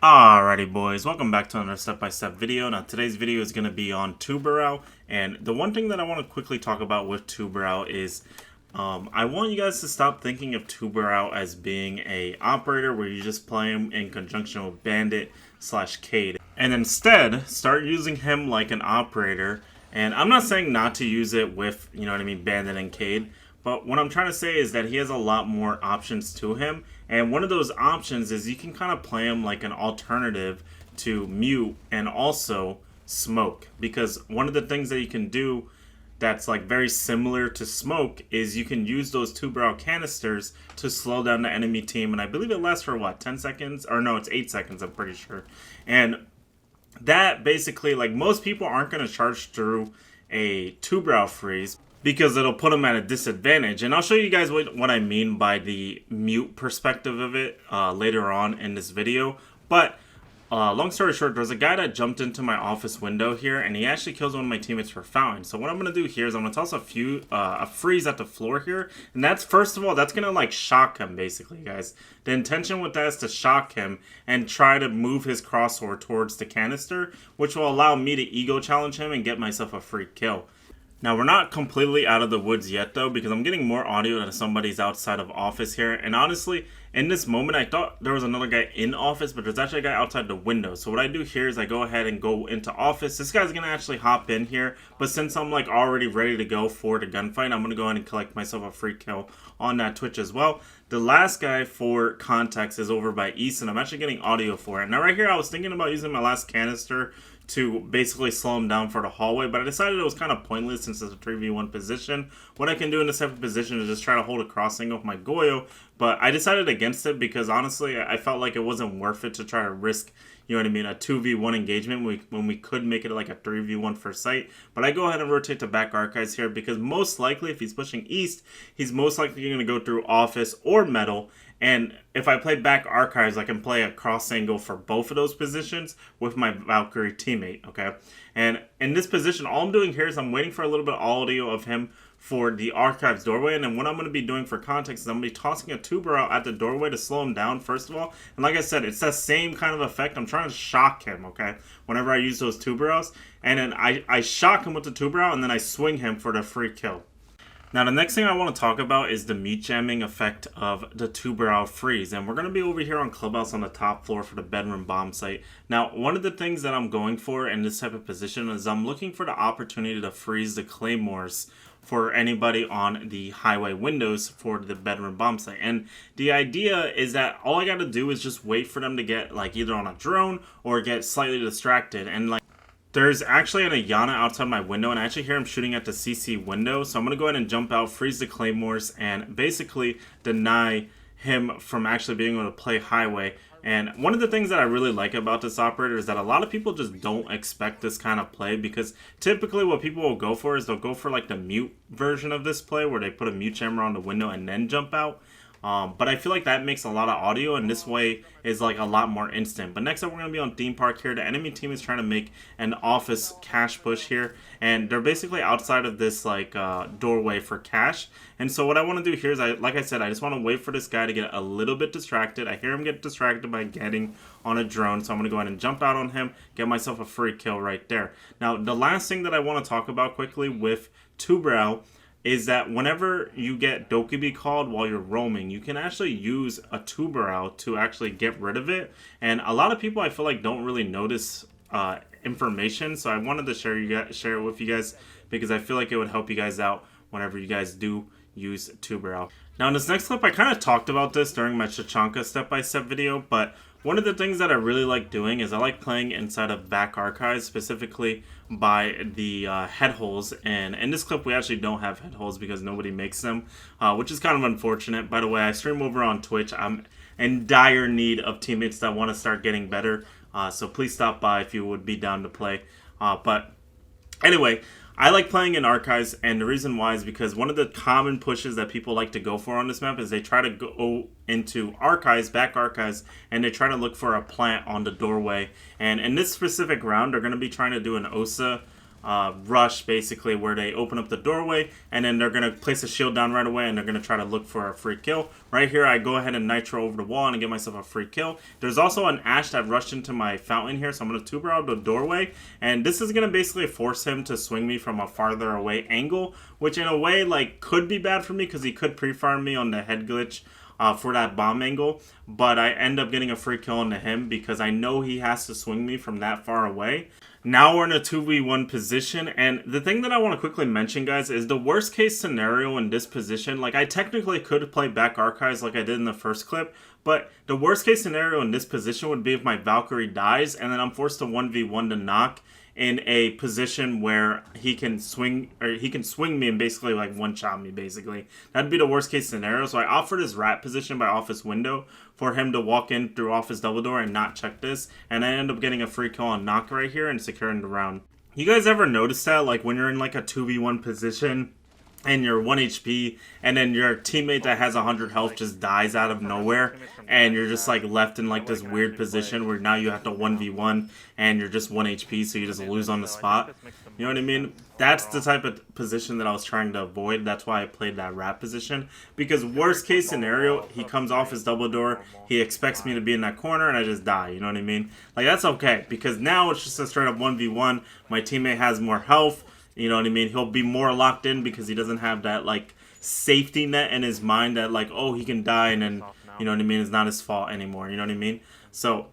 Alrighty boys, welcome back to another step-by-step video. Now today's video is going to be on Tubarao, and the one thing that I want to quickly talk about with Tubarao is I want you guys to stop thinking of Tubarao as being a operator where you just play him in conjunction with Bandit / Cade, and instead start using him like an operator. And I'm not saying not to use it with, you know what I mean, Bandit and Cade, but what I'm trying to say is that he has a lot more options to him. And one of those options is you can kind of play him like an alternative to mute and also smoke. Because one of the things that you can do that's like very similar to smoke is you can use those Tubarão canisters to slow down the enemy team. And I believe it lasts for what, 10 seconds? Or no, it's 8 seconds, I'm pretty sure. And that basically, like, most people aren't going to charge through a Tubarão freeze because it'll put them at a disadvantage. And I'll show you guys what I mean by the mute perspective of it later on in this video. But long story short, there's a guy that jumped into my office window here, and he actually kills one of my teammates for fountain. So what I'm going to do here is I'm going to toss a freeze at the floor here. And that's, first of all, that's going to like shock him basically, guys. The intention with that is to shock him and try to move his crosshair towards the canister, which will allow me to ego challenge him and get myself a free kill. Now, we're not completely out of the woods yet, though, because I'm getting more audio that somebody's outside of office here. And honestly, in this moment, I thought there was another guy in office, but there's actually a guy outside the window. So what I do here is I go ahead and go into office. This guy's going to actually hop in here. But since I'm like already ready to go for the gunfight, I'm going to go ahead and collect myself a free kill on that Twitch as well. The last guy for context is over by East, and I'm actually getting audio for it. Now, right here, I was thinking about using my last canister to basically slow him down for the hallway, but I decided it was kind of pointless since it's a 3v1 position. What I can do in this type of position is just try to hold a crossing with my Goyo, but I decided against it because honestly, I felt like it wasn't worth it to try to risk, you know what I mean, a 2v1 engagement when we could make it like a 3v1 for sight. But I go ahead and rotate to back archives here because most likely if he's pushing east, he's most likely going to go through office or metal. And if I play back archives, I can play a cross angle for both of those positions with my Valkyrie teammate, okay? And in this position, all I'm doing here is I'm waiting for a little bit of audio of him for the archives doorway. And then what I'm going to be doing for context is I'm going to be tossing a Tubarão at the doorway to slow him down, first of all. And like I said, it's that same kind of effect. I'm trying to shock him, okay, whenever I use those Tubaraos. And then I shock him with the Tubarão, and then I swing him for the free kill. Now, the next thing I want to talk about is the mute jamming effect of the Tubarão freeze. And we're going to be over here on Clubhouse on the top floor for the bedroom bomb site. Now, one of the things that I'm going for in this type of position is I'm looking for the opportunity to freeze the claymores for anybody on the highway windows for the bedroom bomb site. And the idea is that all I got to do is just wait for them to get like either on a drone or get slightly distracted. And like, there's actually an Ayana outside my window, and I actually hear him shooting at the CC window. So I'm going to go ahead and jump out, freeze the claymores, and basically deny him from actually being able to play highway. And one of the things that I really like about this operator is that a lot of people just don't expect this kind of play, because typically what people will go for is they'll go for like the mute version of this play where they put a mute jammer on the window and then jump out. But I feel like that makes a lot of audio, and this way is like a lot more instant. But next up, we're going to be on Theme Park here. The enemy team is trying to make an office cash push here, and they're basically outside of this like doorway for cash. And so what I want to do here is, like I said, I just want to wait for this guy to get a little bit distracted. I hear him get distracted by getting on a drone, so I'm going to go ahead and jump out on him, get myself a free kill right there. Now, the last thing that I want to talk about quickly with Tubarão is that whenever you get Dokkaebi called while you're roaming, you can actually use a Tubarão to actually get rid of it. And a lot of people, I feel like, don't really notice information. So I wanted to share it with you guys because I feel like it would help you guys out whenever you guys do use Tubarão. Now in this next clip, I kind of talked about this during my Chachanka step-by-step video, but one of the things that I really like doing is I like playing inside of back archives, specifically by the head holes. And in this clip, we actually don't have head holes because nobody makes them, which is kind of unfortunate. By the way, I stream over on Twitch. I'm in dire need of teammates that want to start getting better. So please stop by if you would be down to play. But anyway, I like playing in archives, and the reason why is because one of the common pushes that people like to go for on this map is they try to go into archives, back archives, and they try to look for a plant on the doorway. And in this specific round, they're going to be trying to do an OSA rush, basically, where they open up the doorway and then they're going to place a shield down right away and they're going to try to look for a free kill. Right here, I go ahead and nitro over the wall and I get myself a free kill. There's also an Ash that rushed into my fountain here, so I'm going to Tubarao the doorway, and this is going to basically force him to swing me from a farther away angle, which in a way like could be bad for me because he could pre-farm me on the head glitch for that bomb angle, but I end up getting a free kill onto him because I know he has to swing me from that far away. Now we're in a 2v1 position, and the thing that I want to quickly mention, guys, is the worst case scenario in this position. Like, I technically could play back archives like I did in the first clip, but the worst case scenario in this position would be if my Valkyrie dies and then I'm forced to 1v1 to knock in a position where he can swing me and basically like one-shot me, basically. That'd be the worst case scenario. So I offered his rat position by office window for him to walk in through office double door and not check this, and I end up getting a free kill on knock right here and securing the round. You guys ever notice that, like, when you're in like a 2v1 position and you're 1 HP, and then your teammate that has 100 health just dies out of nowhere, and you're just like left in like this weird position where now you have to 1v1 and you're just 1 HP, so you just lose on the spot? You know what I mean? That's the type of position that I was trying to avoid. That's why I played that rat position, because worst case scenario, he comes off his double door, he expects me to be in that corner, and I just die. You know what I mean? Like, that's okay, because now it's just a straight up 1v1. My teammate has more health. You know what I mean? He'll be more locked in because he doesn't have that, like, safety net in his mind that, like, oh, he can die and then, you know what I mean, it's not his fault anymore. You know what I mean? So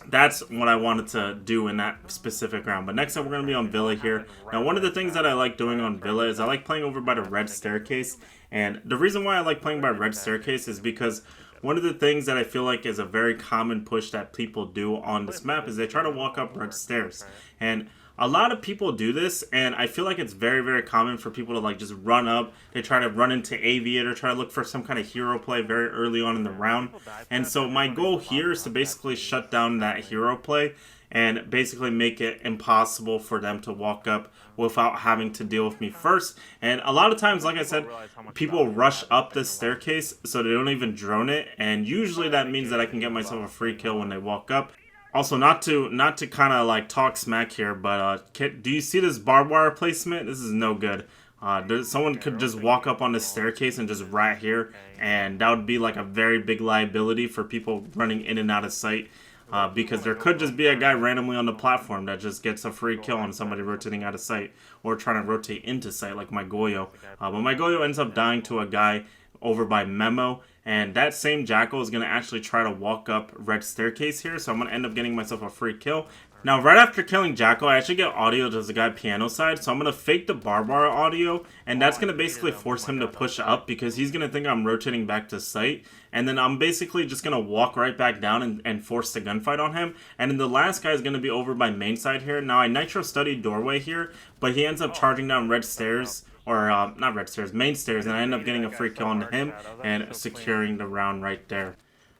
that's what I wanted to do in that specific round. But next up, we're going to be on Villa here. Now, one of the things that I like doing on Villa is I like playing over by the red staircase. And the reason why I like playing by red staircase is because one of the things that I feel like is a very common push that people do on this map is they try to walk up red stairs. And a lot of people do this, and I feel like it's very, very common for people to like just run up. They try to run into Aviator, try to look for some kind of hero play very early on in the round. And so my goal here is to basically shut down that hero play and basically make it impossible for them to walk up without having to deal with me first. And a lot of times, like I said, people rush up this staircase so they don't even drone it, and usually that means that I can get myself a free kill when they walk up. Also, not to kind of like talk smack here, but do you see this barbed wire placement? This is no good. Someone could just walk up on this staircase and just rat here, and that would be like a very big liability for people running in and out of sight. Because there could just be a guy randomly on the platform that just gets a free kill on somebody rotating out of sight or trying to rotate into sight like my Goyo. But my Goyo ends up dying to a guy over by Memo, and that same Jackal is going to actually try to walk up red staircase here, so I'm going to end up getting myself a free kill. Now, right after killing Jackal, I actually get audio to the guy piano side, so I'm going to fake the barbed wire audio, and that's going to basically force him to push up because he's going to think I'm rotating back to sight, and then I'm basically just going to walk right back down and force the gunfight on him. And then the last guy is going to be over by main side here. Now, I nitro studied doorway here, but he ends up charging down red stairs, or not red stairs, main stairs, and I end up getting a free kill on him and securing the round right there.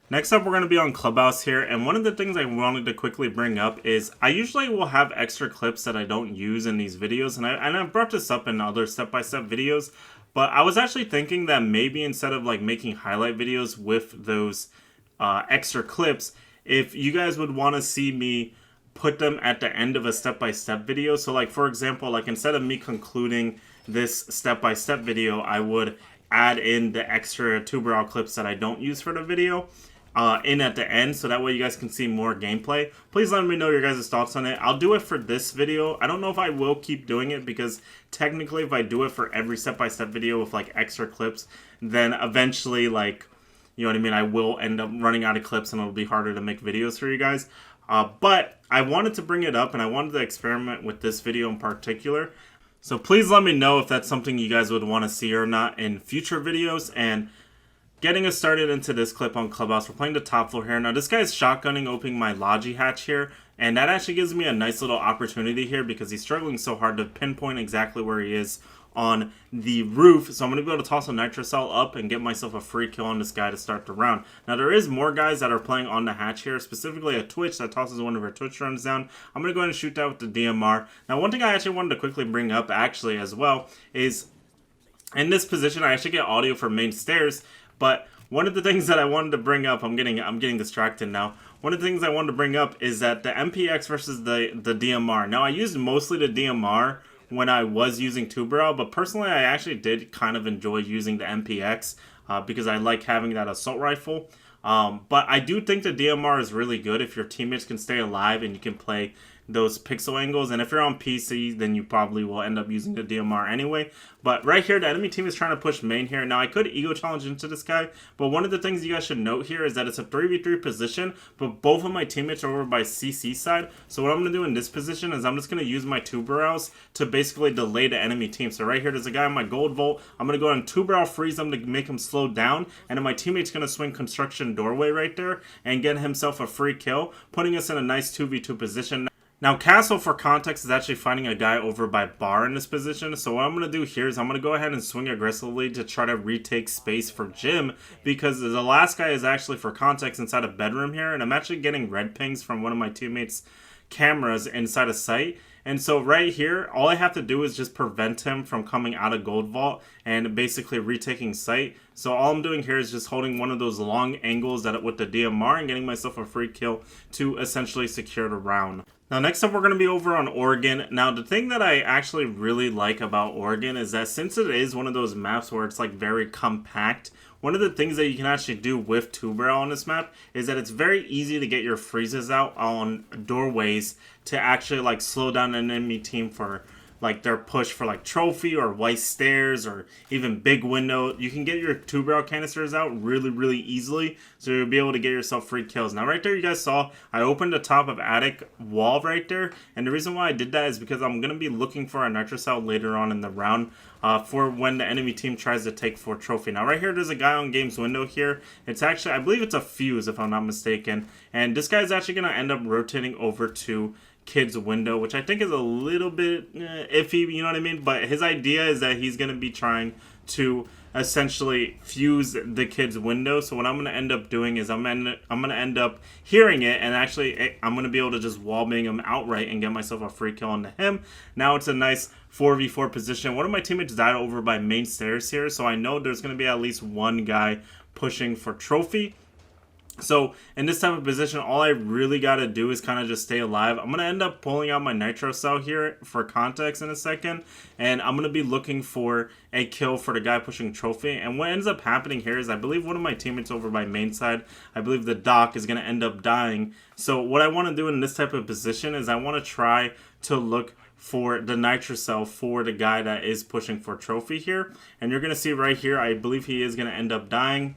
Next up, we're going to be on Clubhouse here, and one of the things I wanted to quickly bring up is I usually will have extra clips that I don't use in these videos, and I've brought this up in other step-by-step videos, but I was actually thinking that maybe instead of like making highlight videos with those extra clips, if you guys would want to see me put them at the end of a step-by-step video. So like, for example, like instead of me concluding this step-by-step video, I would add in the extra Tubarao clips that I don't use for the video in at the end, so that way you guys can see more gameplay. Please let me know your guys' thoughts on it. I'll do it for this video. I don't know if I will keep doing it, because technically if I do it for every step-by-step video with like extra clips, then eventually, like, you know what I mean, I will end up running out of clips and it'll be harder to make videos for you guys. But I wanted to bring it up, and I wanted to experiment with this video in particular. So please let me know if that's something you guys would want to see or not in future videos. And getting us started into this clip on Clubhouse, we're playing the top floor here. Now this guy's shotgunning opening my Logi hatch here, and that actually gives me a nice little opportunity here because he's struggling so hard to pinpoint exactly where he is on the roof. So I'm going to be able to toss a nitro cell up and get myself a free kill on this guy to start the round. Now there is more guys that are playing on the hatch here, specifically a Twitch that tosses one of her Twitch runs down. I'm going to go ahead and shoot that with the DMR. Now one thing I actually wanted to quickly bring up actually as well is in this position I actually get audio from main stairs, but one of the things that I wanted to bring up, I'm getting distracted now. one of the things I wanted to bring up is that the MPX versus the DMR. Now, I used mostly the DMR when I was using Tubarao, but personally, I actually did kind of enjoy using the MPX because I like having that assault rifle. But I do think the DMR is really good if your teammates can stay alive and you can play those pixel angles. And if you're on PC, then you probably will end up using the DMR anyway. But right here, the enemy team is trying to push main here. Now, I could ego challenge into this guy, but one of the things you guys should note here is that it's a 3v3 position, but both of my teammates are over by CC side. So what I'm going to do in this position is I'm just going to use my Tubaraos to basically delay the enemy team. So right here, there's a guy on my gold vault. I'm going to go on Tubarao, freeze him to make him slow down, and then my teammate's going to swing construction doorway right there and get himself a free kill, putting us in a nice 2v2 position. Now, Castle, for context, is actually finding a guy over by bar in this position. So what I'm going to do here is I'm going to go ahead and swing aggressively to try to retake space for Jim, because the last guy is actually, for context, inside a bedroom here. And I'm actually getting red pings from one of my teammates' cameras inside a site. And so right here, all I have to do is just prevent him from coming out of Gold Vault and basically retaking site. So all I'm doing here is just holding one of those long angles that with the DMR and getting myself a free kill to essentially secure the round. Now, next up, we're going to be over on Oregon. Now, the thing that I actually really like about Oregon is that since it is one of those maps where it's like very compact, one of the things that you can actually do with Tubarao on this map is that it's very easy to get your freezes out on doorways to actually like slow down an enemy team for like their push for like trophy or white stairs or even big window. You can get your Tubarao canisters out really easily, so you'll be able to get yourself free kills. Now right there, you guys saw I opened the top of attic wall right there, and the reason why I did that is because I'm going to be looking for a nitro cell later on in the round for when the enemy team tries to take for trophy. Now right here, there's a guy on game's window here. It's actually, I believe it's a fuse if I'm not mistaken, and this guy's actually going to end up rotating over to kid's window, which I think is a little bit iffy, you know what I mean? But his idea is that he's going to be trying to essentially fuse the kid's window. So what I'm going to end up doing is I'm going to end up hearing it, and actually I'm going to be able to just wall bang him outright and get myself a free kill onto him. Now it's a nice 4v4 position. One of my teammates died over by main stairs here, so I know there's going to be at least one guy pushing for trophy. So in this type of position, all I really got to do is kind of just stay alive. I'm going to end up pulling out my nitro cell here for context in a second, and I'm going to be looking for a kill for the guy pushing trophy. And what ends up happening here is I believe one of my teammates over by main side, I believe the doc, is going to end up dying. So what I want to do in this type of position is I want to try to look for the nitro cell for the guy that is pushing for trophy here. And you're going to see right here, I believe he is going to end up dying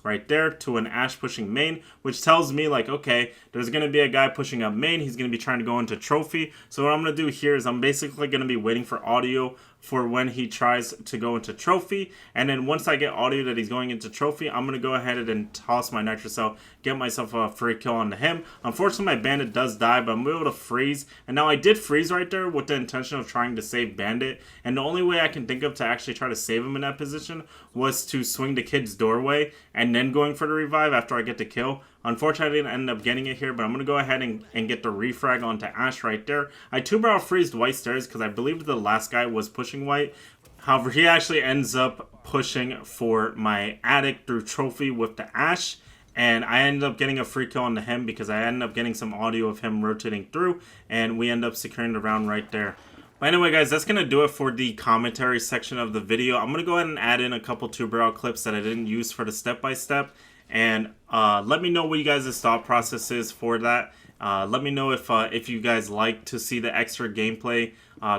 right there to an Ash pushing main, which tells me like, okay, there's going to be a guy pushing up main. He's going to be trying to go into trophy. So what I'm going to do here is I'm basically going to be waiting for audio for when he tries to go into trophy, and then once I get audio that he's going into trophy, I'm going to go ahead and toss my nitro cell, get myself a free kill onto him. Unfortunately, my bandit does die, but I'm able to freeze, and now I did freeze right there with the intention of trying to save bandit, and the only way I can think of to actually try to save him in that position was to swing the kid's doorway and then going for the revive after I get the kill. Unfortunately, I didn't end up getting it here, but I'm going to go ahead and get the refrag onto Ash right there. I Tubarao freezed white stairs because I believe the last guy was pushing white. However, he actually ends up pushing for my attic through trophy with the Ash, and I ended up getting a free kill onto him because I ended up getting some audio of him rotating through, and we end up securing the round right there. But anyway, guys, that's going to do it for the commentary section of the video. I'm going to go ahead and add in a couple Tubarao clips that I didn't use for the step-by-step. And let me know what you guys' thought process is for that. Let me know if you guys like to see the extra gameplay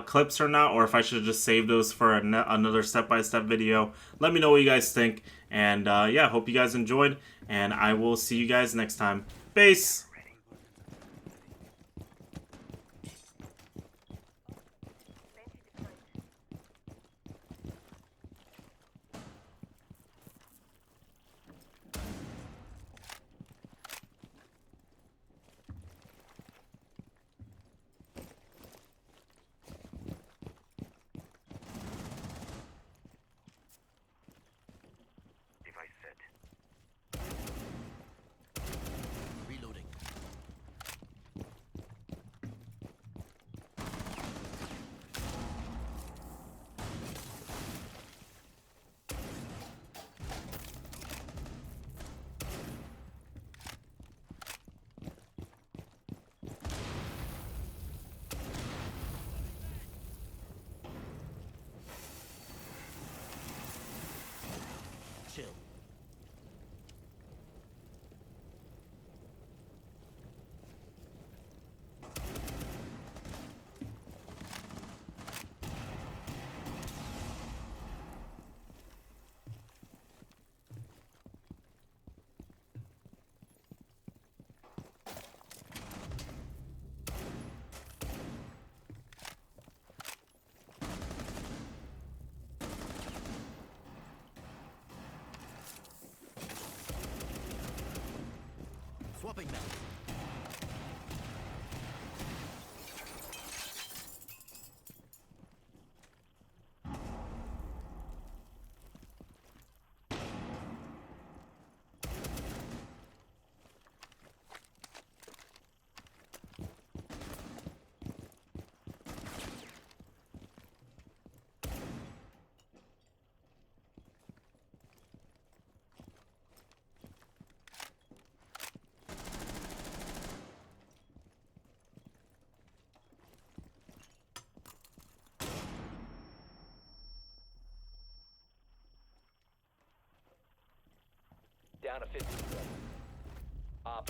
clips or not, or if I should just save those for another step-by-step video. Let me know what you guys think. And yeah, hope you guys enjoyed, and I will see you guys next time. Peace! Reloading. Removing them. Down to 50 seconds. Op